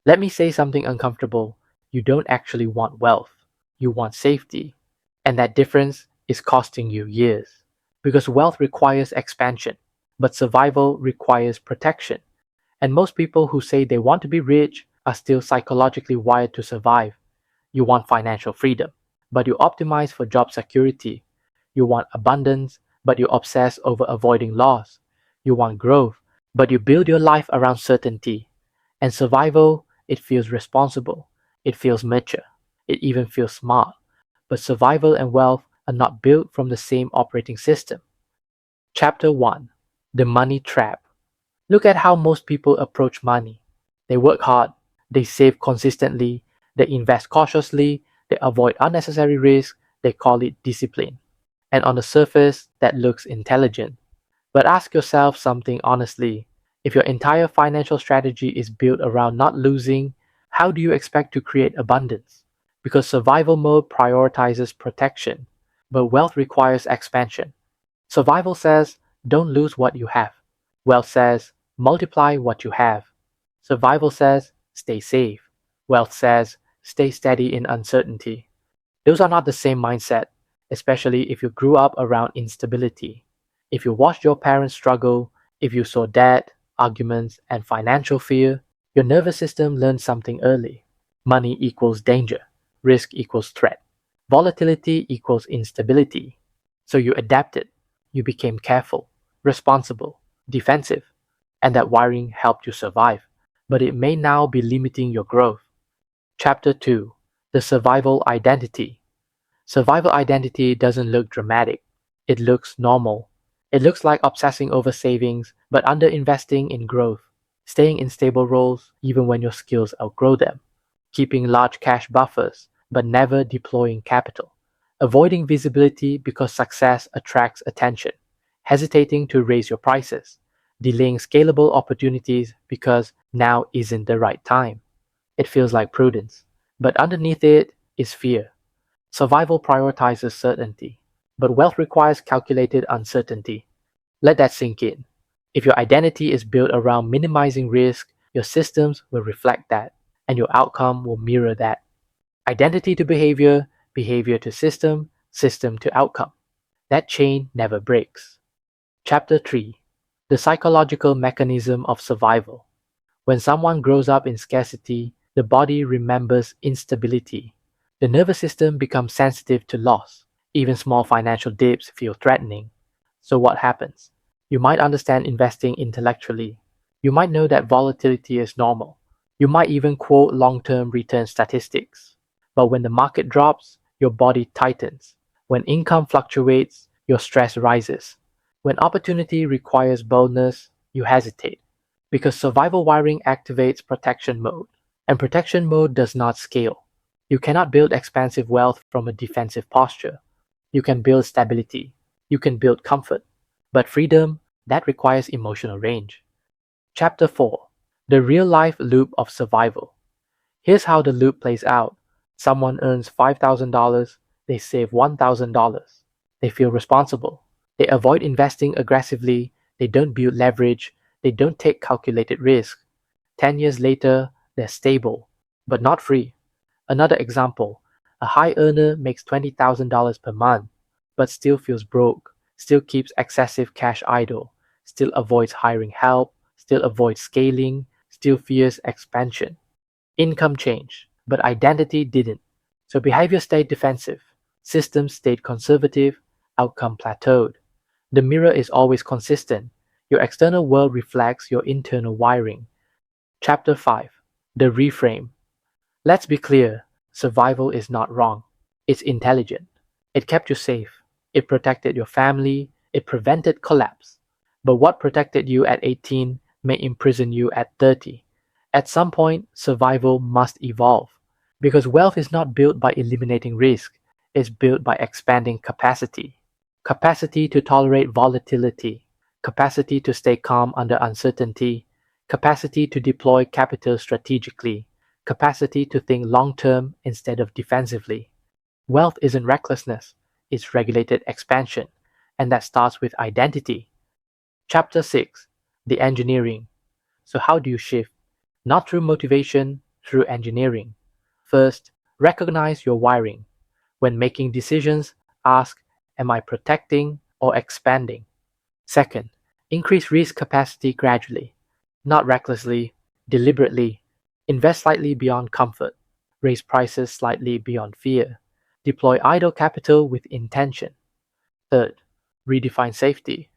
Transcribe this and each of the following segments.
Let me say something uncomfortable. You don't actually want wealth. You want safety. And that difference is costing you years. Because wealth requires expansion, but survival requires protection. And most people who say they want to be rich are still psychologically wired to survive. You want financial freedom, but you optimize for job security. You want abundance, but you obsess over avoiding loss. You want growth, but you build your life around certainty. And survival, it feels responsible. It feels mature. It even feels smart. But survival and wealth are not built from the same operating system. Chapter 1: The Money Trap. Look at how most people approach money. They work hard, they save consistently, they invest cautiously, they avoid unnecessary risk, they call it discipline. And on the surface, that looks intelligent. But ask yourself something honestly. If your entire financial strategy is built around not losing, how do you expect to create abundance? Because survival mode prioritizes protection, but wealth requires expansion. Survival says, don't lose what you have. Wealth says, multiply what you have. Survival says, stay safe. Wealth says, stay steady in uncertainty. Those are not the same mindset, especially if you grew up around instability. If you watched your parents struggle, if you saw debt, arguments, and financial fear, your nervous system learned something early. Money equals danger, risk equals threat, volatility equals instability. So you adapted, you became careful, responsible, defensive, and that wiring helped you survive. But it may now be limiting your growth. Chapter 2: The Survival Identity. Survival identity doesn't look dramatic. It looks normal. It looks like obsessing over savings but underinvesting in growth, staying in stable roles even when your skills outgrow them, keeping large cash buffers but never deploying capital, avoiding visibility because success attracts attention, hesitating to raise your prices, delaying scalable opportunities because now isn't the right time. It feels like prudence, but underneath it is fear. Survival prioritizes certainty, but wealth requires calculated uncertainty. Let that sink in. If your identity is built around minimizing risk, your systems will reflect that, and your outcome will mirror that. Identity to behavior, behavior to system, system to outcome. That chain never breaks. Chapter 3: The Psychological Mechanism of Survival. When someone grows up in scarcity, the body remembers instability. The nervous system becomes sensitive to loss. Even small financial dips feel threatening. So what happens? You might understand investing intellectually. You might know that volatility is normal. You might even quote long-term return statistics. But when the market drops, your body tightens. When income fluctuates, your stress rises. When opportunity requires boldness, you hesitate. Because survival wiring activates protection mode, and protection mode does not scale. You cannot build expansive wealth from a defensive posture. You can build stability. You can build comfort. But freedom, that requires emotional range. Chapter 4: The Real Life Loop of Survival. Here's how the loop plays out. Someone earns $5,000, they save $1,000. They feel responsible. They avoid investing aggressively, they don't build leverage, they don't take calculated risk. 10 years later, they're stable, but not free. Another example: a high earner makes $20,000 per month, but still feels broke, still keeps excessive cash idle, still avoids hiring help, still avoids scaling, still fears expansion. Income changed, but identity didn't. So behavior stayed defensive, systems stayed conservative, outcome plateaued. The mirror is always consistent. Your external world reflects your internal wiring. Chapter 5: The Reframe. Let's be clear, survival is not wrong. It's intelligent. It kept you safe. It protected your family. It prevented collapse. But what protected you at 18 may imprison you at 30. At some point, survival must evolve. Because wealth is not built by eliminating risk, it's built by expanding capacity. Capacity to tolerate volatility, capacity to stay calm under uncertainty, capacity to deploy capital strategically, capacity to think long term instead of defensively. Wealth isn't recklessness, it's regulated expansion, and that starts with identity. Chapter 6: The Engineering. So, how do you shift? Not through motivation, through engineering. First, recognize your wiring. When making decisions, ask, am I protecting or expanding? Second, increase risk capacity gradually, not recklessly, deliberately. Invest slightly beyond comfort. Raise prices slightly beyond fear. Deploy idle capital with intention. Third, redefine safety.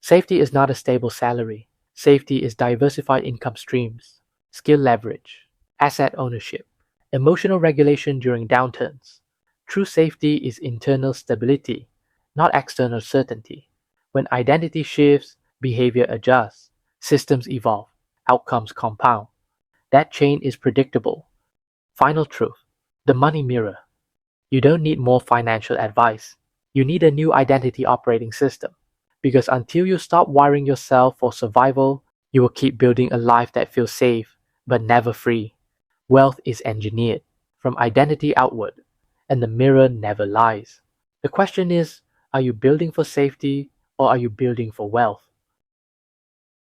Safety is not a stable salary. Safety is diversified income streams, skill leverage, asset ownership, emotional regulation during downturns. True safety is internal stability, not external certainty. When identity shifts, behavior adjusts, systems evolve, outcomes compound. That chain is predictable. Final truth: the money mirror. You don't need more financial advice. You need a new identity operating system. Because until you stop wiring yourself for survival, you will keep building a life that feels safe, but never free. Wealth is engineered from identity outward, and the mirror never lies. The question is, are you building for safety or are you building for wealth?